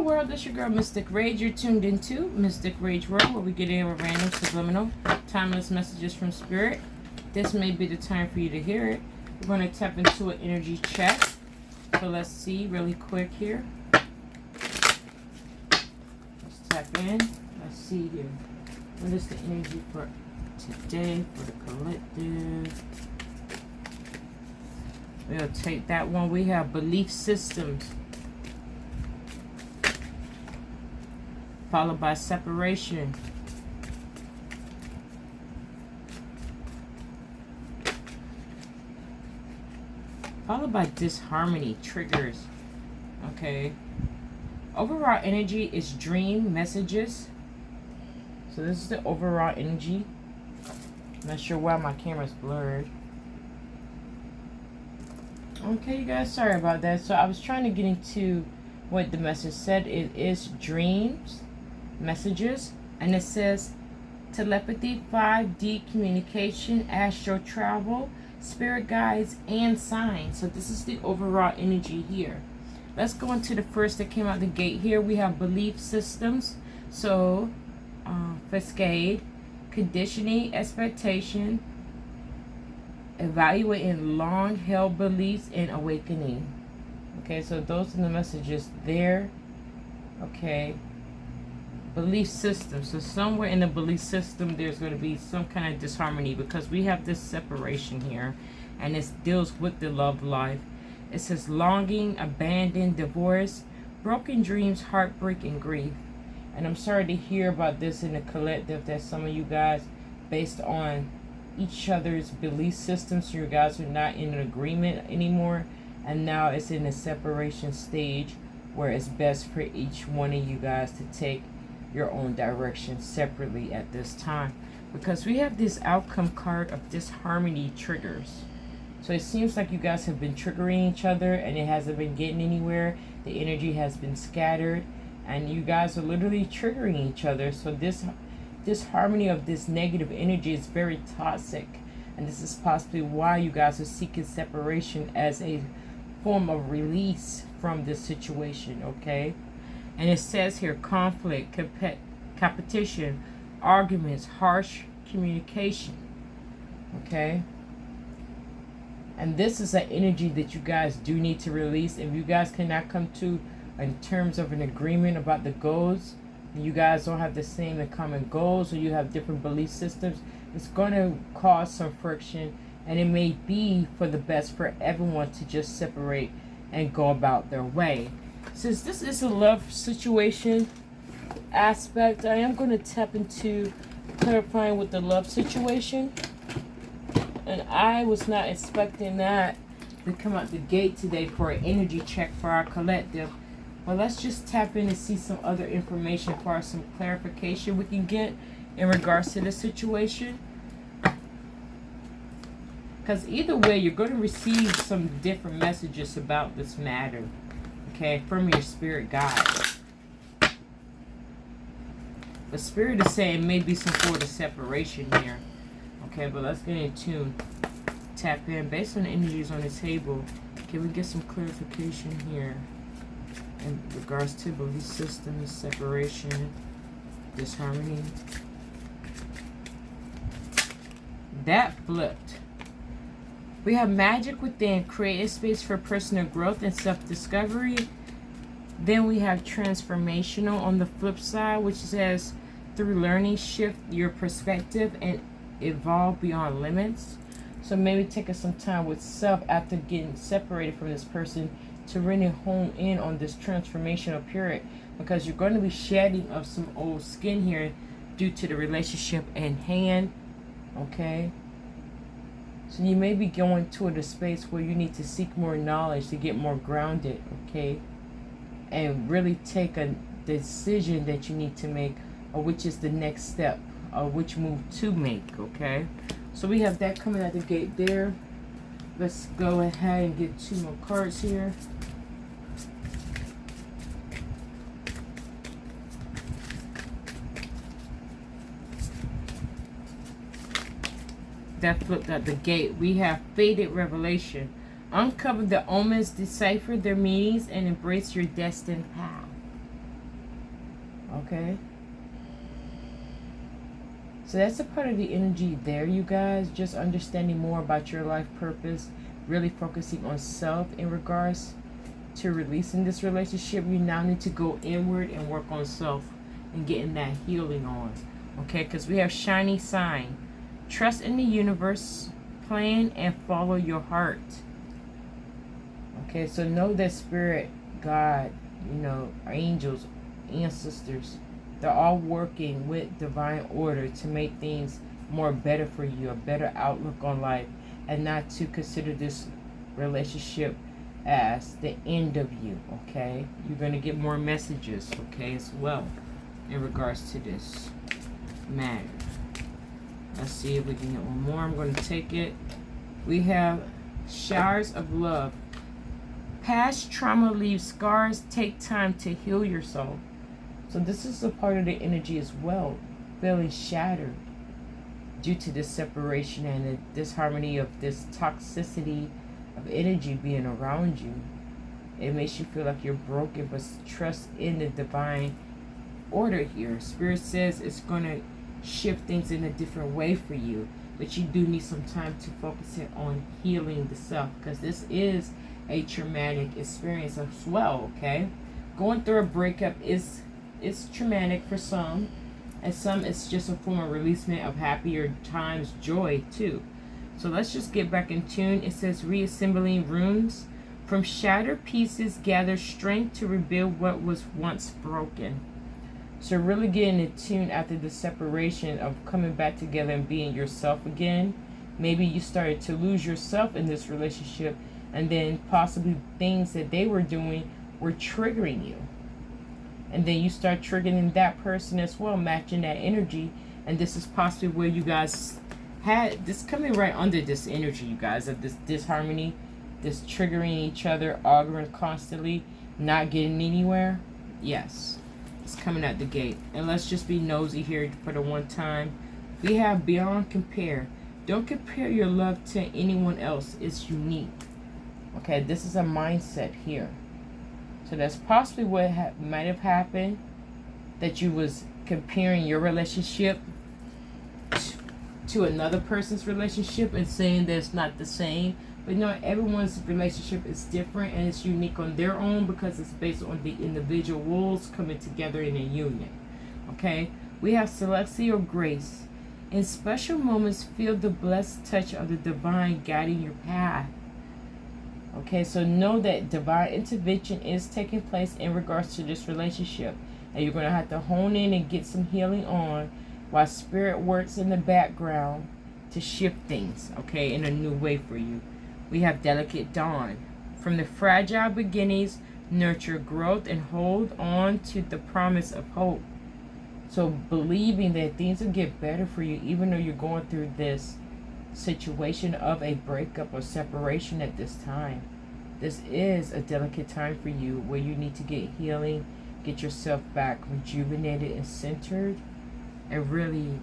Hello world, this is your girl Mystic Rage. You're tuned into Mystic Rage World, where we get in with random, subliminal, timeless messages from spirit. This may be the time for you to hear it. We're going to tap into an energy check. So let's see really quick here. Let's tap in. Let's see here. What is the energy for today for the collective? We'll take that one. We have belief systems, followed by separation. Followed by disharmony, triggers. Okay. Overall energy is dream messages. So this is the overall energy. I'm not sure why my camera's blurred. Okay, you guys, sorry about that. So I was trying to get into what the message said. It is dreams, messages, and it says telepathy, 5D communication, astral travel, spirit guides, and signs. So this is the overall energy here. Let's go into the first that came out the gate here. We have belief systems. So cascade, conditioning, expectation, evaluating long-held beliefs, and awakening. Okay, so those are the messages there. Okay. Belief system. So somewhere in the belief system there's going to be some kind of disharmony, because we have this separation here, and it deals with the love life. It says longing, abandon, divorce, broken dreams, heartbreak, and grief. And I'm sorry to hear about this in the collective, that some of you guys, based on each other's belief systems, you guys are not in an agreement anymore, and now it's in a separation stage where it's best for each one of you guys to take your own direction separately at this time, because we have this outcome card of disharmony triggers. So it seems like you guys have been triggering each other and it hasn't been getting anywhere. The energy has been scattered and you guys are literally triggering each other. So this harmony of this negative energy is very toxic, and this is possibly why you guys are seeking separation as a form of release from this situation. Okay. And it says here conflict, competition, arguments, harsh communication. Okay. And this is an energy that you guys do need to release. If you guys cannot come to in terms of an agreement about the goals, you guys don't have the same and common goals, or you have different belief systems, it's going to cause some friction, and it may be for the best for everyone to just separate and go about their way. Since this is a love situation aspect, I am going to tap into clarifying with the love situation. And I was not expecting that to come out the gate today for an energy check for our collective. But let's just tap in and see some other information for some clarification we can get in regards to the situation. Because either way, you're going to receive some different messages about this matter. Okay, from your spirit guide. The spirit is saying maybe some sort of separation here. Okay, but let's get in tune. Tap in. Based on the energies on the table, can we get some clarification here in regards to belief systems, separation, disharmony? That flipped. We have magic within, creating space for personal growth and self-discovery. Then we have transformational on the flip side, which says through learning, shift your perspective and evolve beyond limits. So maybe taking some time with self after getting separated from this person to really hone in on this transformational period, because you're going to be shedding of some old skin here due to the relationship in hand. Okay. So you may be going toward a space where you need to seek more knowledge to get more grounded, okay? And really take a decision that you need to make, or which is the next step, or which move to make, okay? So we have that coming at the gate there. Let's go ahead and get 2 more cards here. That flipped at the gate. We have faded revelation. Uncover the omens, decipher their meanings, and embrace your destined path. Okay? So that's a part of the energy there, you guys. Just understanding more about your life purpose. Really focusing on self in regards to releasing this relationship. You now need to go inward and work on self and getting that healing on. Okay? Because we have shiny sign. Trust in the universe plan and follow your heart. Okay? So know that spirit, God, you know, angels, ancestors, they're all working with divine order to make things more better for you, a better outlook on life, and not to consider this relationship as the end of you, okay? You're going to get more messages, okay, as well, in regards to this matter. Let's see if we can get one more. I'm going to take it. We have showers of love. Past trauma leaves scars. Take time to heal yourself. So this is a part of the energy as well, feeling shattered due to this separation and the disharmony of this toxicity of energy being around you. It makes you feel like you're broken, but trust in the divine order here. Spirit says it's going to shift things in a different way for you, but you do need some time to focus it on healing the self, because this is a traumatic experience as well, okay? Going through a breakup is traumatic for some, and some it's just a form of releasement of happier times, joy too. So let's just get back in tune. It says reassembling rooms. From shattered pieces, gather strength to rebuild what was once broken. So really getting in tune after the separation of coming back together and being yourself again. Maybe you started to lose yourself in this relationship, and then possibly things that they were doing were triggering you. And then you start triggering that person as well, matching that energy. And this is possibly where you guys had this coming right under this energy, you guys, of this disharmony, this triggering each other, arguing constantly, not getting anywhere. Yes, it's coming at the gate. And let's just be nosy here for the one time. We have beyond compare. Don't compare your love to anyone else. It's unique. Okay, this is a mindset here. So that's possibly what might have happened, that you was comparing your relationship to another person's relationship and saying that it's not the same. But no, everyone's relationship is different and it's unique on their own, because it's based on the individuals coming together in a union. Okay, we have celestial grace. In special moments, feel the blessed touch of the divine guiding your path. Okay, so know that divine intervention is taking place in regards to this relationship. And you're going to have to hone in and get some healing on while spirit works in the background to shift things, okay, in a new way for you. We have delicate dawn. From the fragile beginnings, nurture growth and hold on to the promise of hope. So believing that things will get better for you, even though you're going through this situation of a breakup or separation at this time. This is a delicate time for you where you need to get healing, get yourself back rejuvenated and centered, and really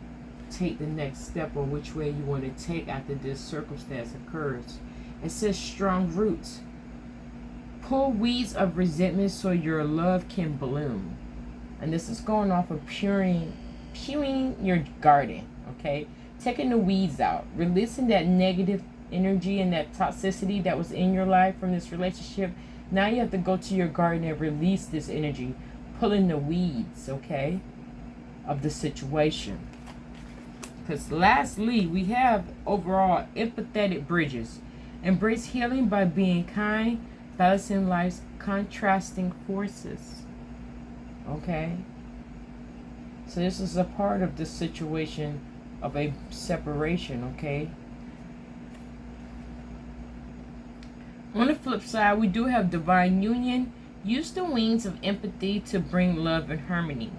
take the next step on which way you want to take after this circumstance occurs. It says strong roots. Pull weeds of resentment so your love can bloom. And this is going off of purring your garden, okay? Taking the weeds out, releasing that negative energy and that toxicity that was in your life from this relationship. Now you have to go to your garden and release this energy, pulling the weeds, okay, of the situation. Because lastly, we have overall empathetic bridges. Embrace healing by being kind, balancing life's contrasting forces. Okay? So this is a part of the situation of a separation, okay? On the flip side, we do have divine union. Use the wings of empathy to bring love and harmony.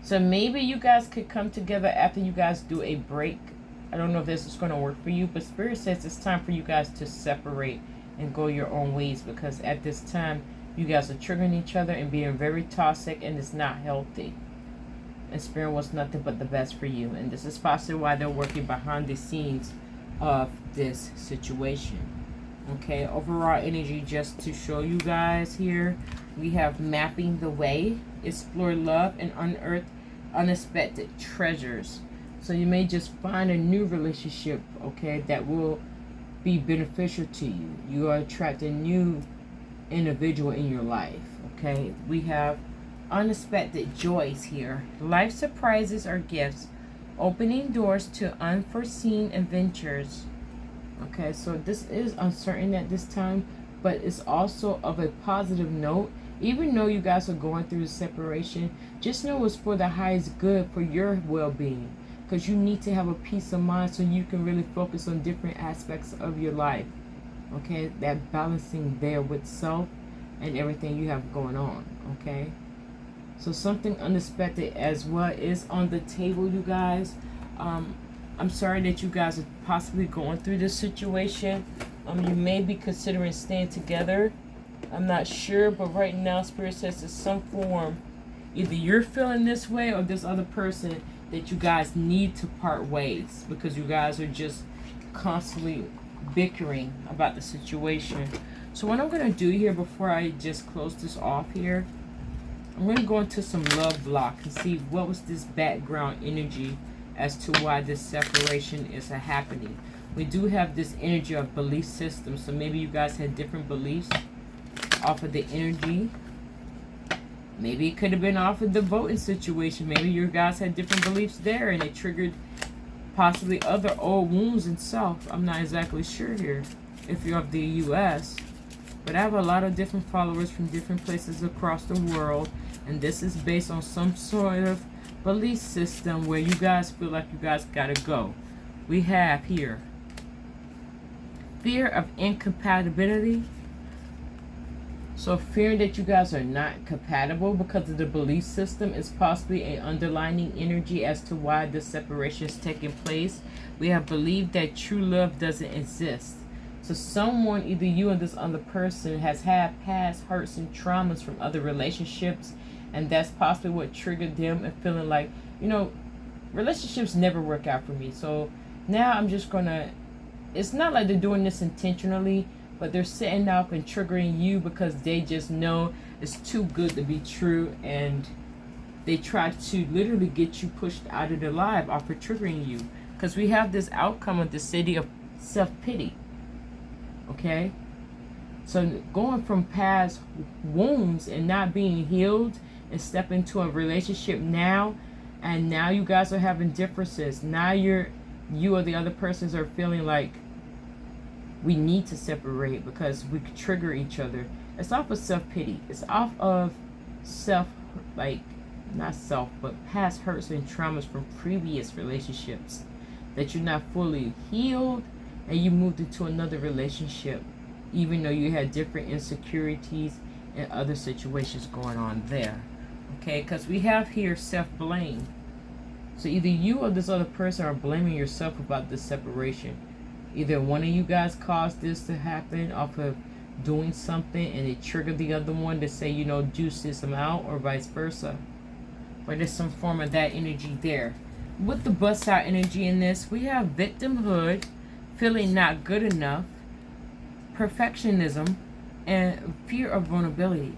So maybe you guys could come together after you guys do a break. I don't know if this is going to work for you, but Spirit says it's time for you guys to separate and go your own ways, because at this time, you guys are triggering each other and being very toxic, and it's not healthy. And Spirit wants nothing but the best for you. And this is possibly why they're working behind the scenes of this situation. Okay, overall energy, just to show you guys here, we have mapping the way, explore love, and unearth unexpected treasures. So you may just find a new relationship, okay, that will be beneficial to you. You are attracting a new individual in your life, okay. We have unexpected joys here. Life surprises or gifts, opening doors to unforeseen adventures. Okay, so this is uncertain at this time, but it's also of a positive note. Even though you guys are going through a separation, just know it's for the highest good for your well-being, because you need to have a peace of mind so you can really focus on different aspects of your life. Okay, that balancing there with self and everything you have going on. Okay, so something unexpected as well is on the table, you guys. I'm sorry that you guys are possibly going through this situation. You may be considering staying together. I'm not sure, but right now Spirit says it's some form. Either you're feeling this way or this other person that you guys need to part ways, because you guys are just constantly bickering about the situation. So what I'm going to do here before I just close this off here, I'm going to go into some love block and see what was this background energy as to why this separation is happening. We do have this energy of belief system, so maybe you guys had different beliefs off of the energy. Maybe it could have been off of the voting situation. Maybe you guys had different beliefs there and it triggered possibly other old wounds in self. I'm not exactly sure here if you're of the US, but I have a lot of different followers from different places across the world, and this is based on some sort of belief system where you guys feel like you guys gotta go. We have here fear of incompatibility. So fearing that you guys are not compatible because of the belief system is possibly an underlying energy as to why this separation is taking place. We have believed that true love doesn't exist. So someone, either you or this other person, has had past hurts and traumas from other relationships, and that's possibly what triggered them and feeling like, you know, relationships never work out for me. So now I'm just gonna, it's not like they're doing this intentionally, but they're setting up and triggering you because they just know it's too good to be true, and they try to literally get you pushed out of their life off of triggering you. Because we have this outcome of the city of self-pity. Okay? So going from past wounds and not being healed and step into a relationship now, and now you guys are having differences. Now you or the other persons are feeling like we need to separate because we could trigger each other. It's off of self-pity. It's off of self, like, not self, but past hurts and traumas from previous relationships that you're not fully healed, and you moved into another relationship even though you had different insecurities and other situations going on there. Okay, because we have here self-blame. So either you or this other person are blaming yourself about this separation. Either one of you guys caused this to happen off of doing something and it triggered the other one to say, you know, juice this out, or vice versa. But there's some form of that energy there. With the bust out energy in this, we have victimhood, feeling not good enough, perfectionism, and fear of vulnerability.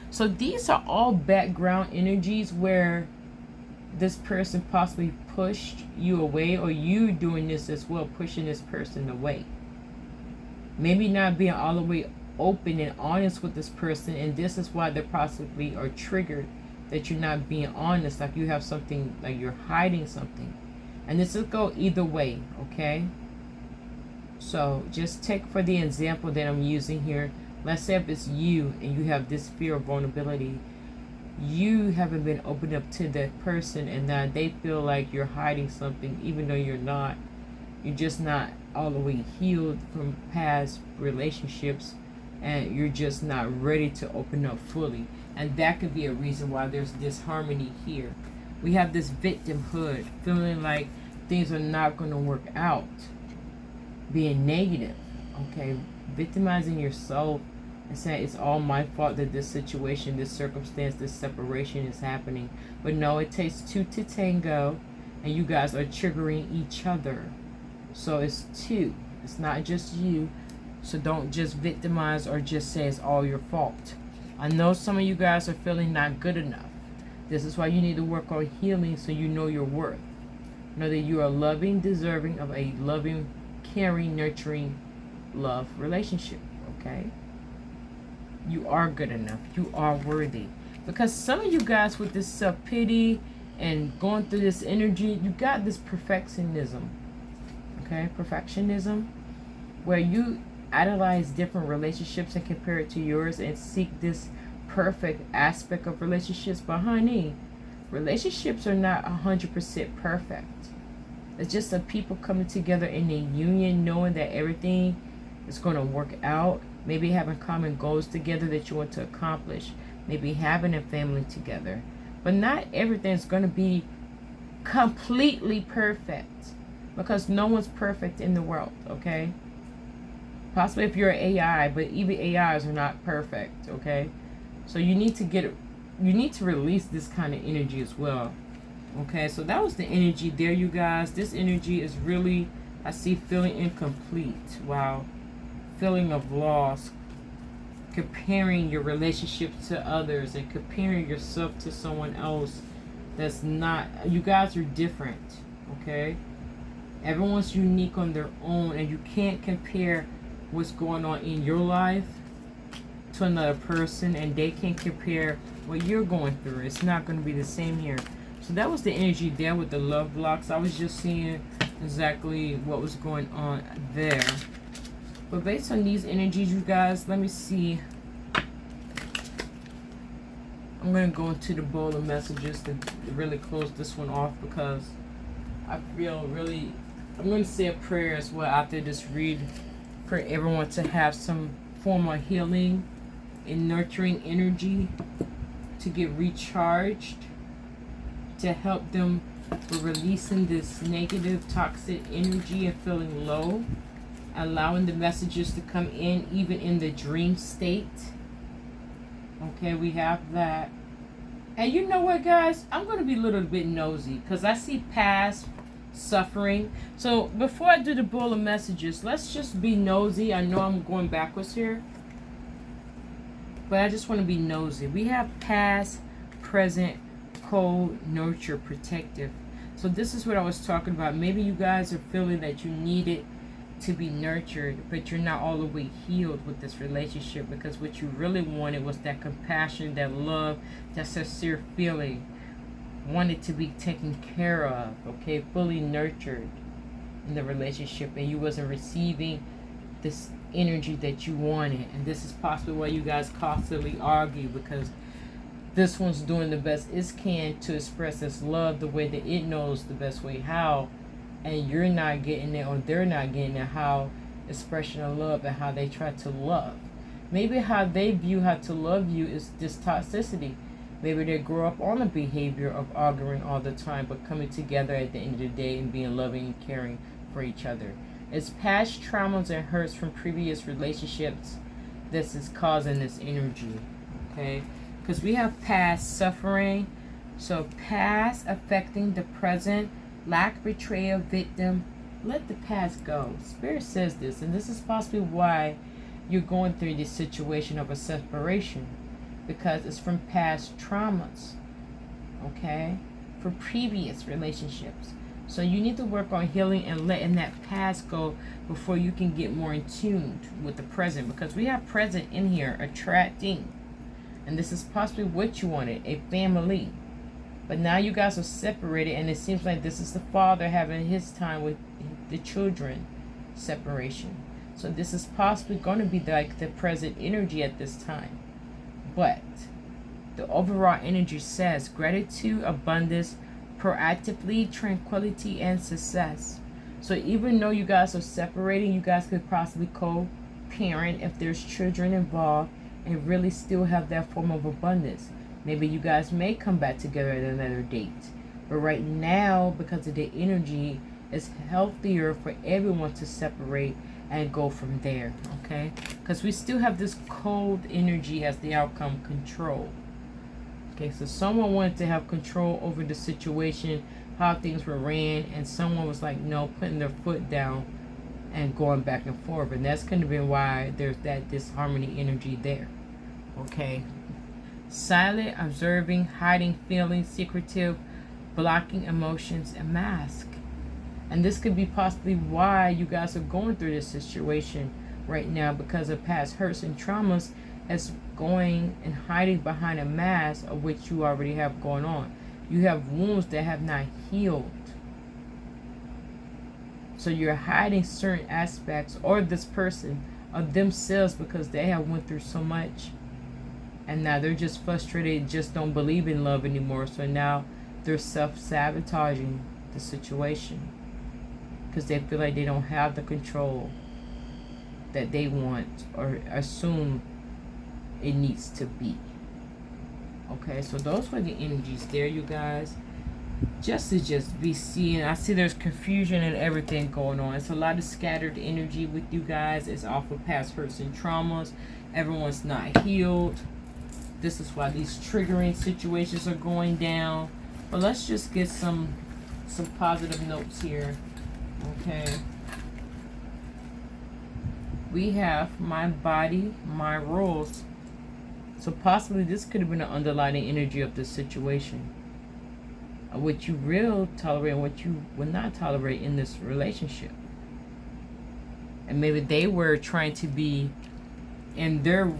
So these are all background energies where this person possibly pushed you away, or you doing this as well, pushing this person away. Maybe not being all the way open and honest with this person, and this is why they possibly are triggered that you're not being honest, like you have something, like you're hiding something. And this will go either way, okay? So just take for the example that I'm using here. Let's say if it's you and you have this fear of vulnerability, you haven't been opened up to that person, and now they feel like you're hiding something even though you're not. You're just not all the way healed from past relationships, and you're just not ready to open up fully. And that could be a reason why there's disharmony here. We have this victimhood, feeling like things are not going to work out, being negative, okay, victimizing yourself and saying it's all my fault that this situation, this circumstance, this separation is happening. But no, it takes two to tango, and you guys are triggering each other. So it's two. It's not just you. So don't just victimize or just say it's all your fault. I know some of you guys are feeling not good enough. This is why you need to work on healing, so you know your worth. Know that you are loving, deserving of a loving, caring, nurturing love relationship. Okay? You are good enough. You are worthy. Because some of you guys with this self-pity and going through this energy, you got this perfectionism. Okay? Perfectionism. Where you idolize different relationships and compare it to yours and seek this perfect aspect of relationships. But honey, relationships are not 100% perfect. It's just the people coming together in a union, knowing that everything is going to work out. Maybe having common goals together that you want to accomplish. Maybe having a family together. But not everything's going to be completely perfect. Because no one's perfect in the world, okay? Possibly if you're an AI, but even AIs are not perfect, okay? So you need to release this kind of energy as well. Okay, so that was the energy there, you guys. This energy is really, I see, feeling incomplete. Wow. Feeling of loss. Comparing your relationships to others and comparing yourself to someone else that's not, you guys are different, okay? Everyone's unique on their own, and you can't compare what's going on in your life to another person, and they can't compare what you're going through. It's not going to be the same here. So that was the energy there with the love blocks. I was just seeing exactly what was going on there. But based on these energies, you guys, let me see. I'm going to go into the bowl of messages to really close this one off, because I feel really, I'm going to say a prayer as well after this read for everyone to have some form of healing and nurturing energy, to get recharged, to help them with releasing this negative, toxic energy and feeling low, allowing the messages to come in even in the dream state. Okay, we have that. And you know what, guys? I'm going to be a little bit nosy because I see past suffering. So before I do the bowl of messages, let's just be nosy. I know I'm going backwards here, but I just want to be nosy. We have past, present, cold, nurture, protective. So this is what I was talking about. Maybe you guys are feeling that you need it to be nurtured, but you're not all the way healed with this relationship, because what you really wanted was that compassion, that love, that sincere feeling. Wanted to be taken care of, okay, fully nurtured in the relationship, and you wasn't receiving this energy that you wanted. And this is possibly why you guys constantly argue, because this one's doing the best it can to express its love the way that it knows the best way how, and you're not getting it, or they're not getting it, how expression of love and how they try to love. Maybe how they view how to love you is this toxicity. Maybe they grow up on a behavior of arguing all the time, but coming together at the end of the day and being loving and caring for each other. It's past traumas and hurts from previous relationships this is causing this energy, okay? Because we have past suffering. So past affecting the present, lack, betrayal, victim. Let the past go. Spirit says this, and this is possibly why you're going through this situation of a separation, because it's from past traumas, okay, for previous relationships. So you need to work on healing and letting that past go before you can get more in tune with the present, because we have present in here, attracting, and this is possibly what you wanted, a family. But now you guys are separated, and it seems like this is the father having his time with the children, separation. So this is possibly going to be like the present energy at this time. But the overall energy says gratitude, abundance, proactively, tranquility, and success. So even though you guys are separating, you guys could possibly co-parent if there's children involved, and really still have that form of abundance. Maybe you guys may come back together at another date. But right now, because of the energy, it's healthier for everyone to separate and go from there, okay? Because we still have this cold energy as the outcome, control. Okay, so someone wanted to have control over the situation, how things were ran, and someone was like, no, putting their foot down and going back and forth. And that's going to be why there's that disharmony energy there. Okay. Silent, observing, hiding feelings, secretive, blocking emotions, and mask. And this could be possibly why you guys are going through this situation right now, because of past hurts and traumas as going and hiding behind a mask of which you already have going on. You have wounds that have not healed. So you're hiding certain aspects, or this person, of themselves, because they have went through so much. And now they're just frustrated, just don't believe in love anymore. So now they're self-sabotaging the situation, because they feel like they don't have the control that they want or assume it needs to be. Okay, so those were the energies there, you guys. Just be seeing. I see there's confusion and everything going on. It's a lot of scattered energy with you guys. It's off of past hurts and traumas. Everyone's not healed. This is why these triggering situations are going down. But let's just get some positive notes here. Okay. We have my body, my rules. So possibly this could have been an underlying energy of the situation. What you will tolerate and what you will not tolerate in this relationship. And maybe they were trying to be, in their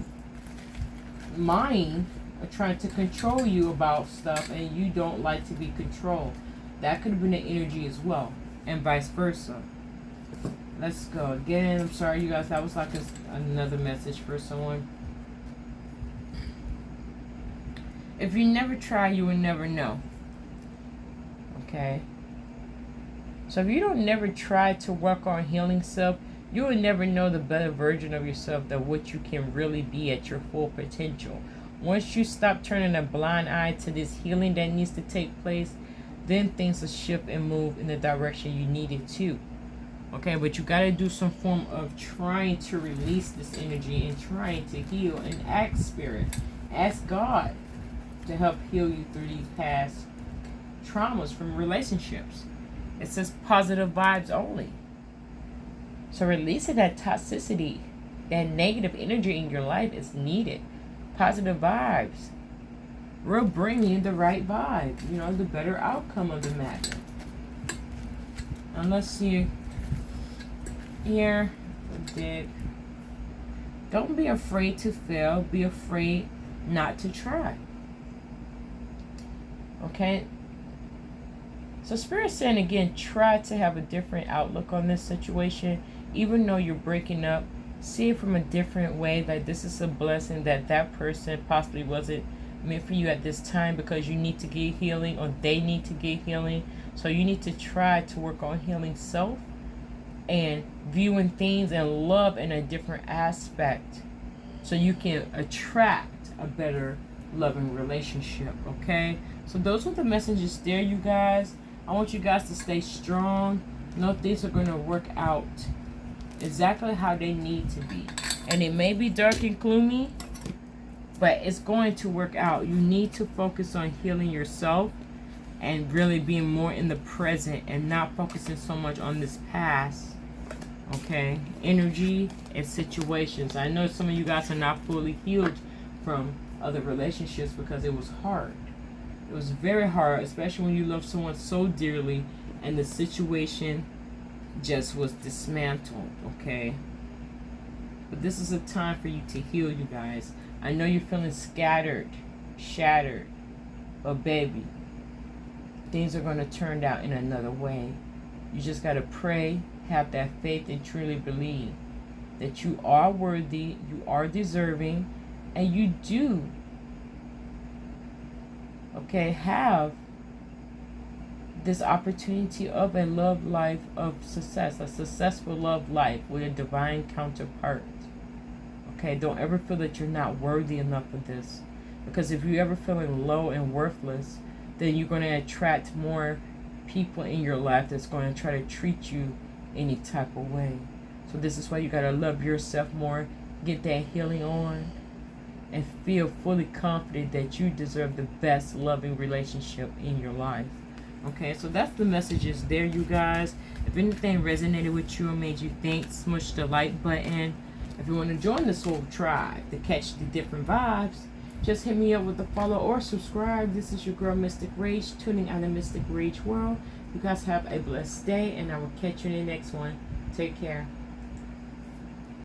mind, trying to control you about stuff, and you don't like to be controlled. That could have been the energy as well, and vice versa. Let's go again. I'm sorry, you guys. That was like another message for someone. If you never try, you will never know. Okay. So if you don't never try to work on healing self, you will never know the better version of yourself, that what you can really be at your full potential. Once you stop turning a blind eye to this healing that needs to take place, then things will shift and move in the direction you need it to. Okay, but you got to do some form of trying to release this energy and trying to heal, and ask Spirit, ask God to help heal you through these past traumas from relationships. It says positive vibes only. So releasing that toxicity, that negative energy in your life is needed. Positive vibes will bring you the right vibe, the better outcome of the matter. And let's see here. Don't be afraid to fail. Be afraid not to try. Okay. So Spirit's saying again, try to have a different outlook on this situation. Even though you're breaking up, see it from a different way, that this is a blessing, that that person possibly wasn't meant for you at this time, because you need to get healing, or they need to get healing. So you need to try to work on healing self and viewing things and love in a different aspect, so you can attract a better loving relationship. Okay, so those are the messages there, you guys. I want you guys to stay strong. Know things are going to work out exactly how they need to be. And it may be dark and gloomy, but it's going to work out. You need to focus on healing yourself and really being more in the present, and not focusing so much on this past. Okay, energy and situations. I know some of you guys are not fully healed from other relationships because it was hard. It was very hard, especially when you love someone so dearly and the situation just was dismantled. Okay, but this is a time for you to heal, you guys. I know you're feeling scattered, shattered, but baby, things are going to turn out in another way. You just got to pray, have that faith, and truly believe that you are worthy, you are deserving, and you do, have this opportunity of a love life of success, a successful love life with a divine counterpart. Okay, don't ever feel that you're not worthy enough of this, because if you're ever feeling low and worthless, then you're going to attract more people in your life that's going to try to treat you any type of way. So this is why you got to love yourself more, get that healing on, and feel fully confident that you deserve the best loving relationship in your life. Okay, so that's the messages there, you guys. If anything resonated with you or made you think, smush the like button. If you want to join the soul tribe to catch the different vibes, just hit me up with a follow or subscribe. This is your girl, Mystic Rage, tuning out the Mystic Rage world. You guys have a blessed day, and I will catch you in the next one. Take care.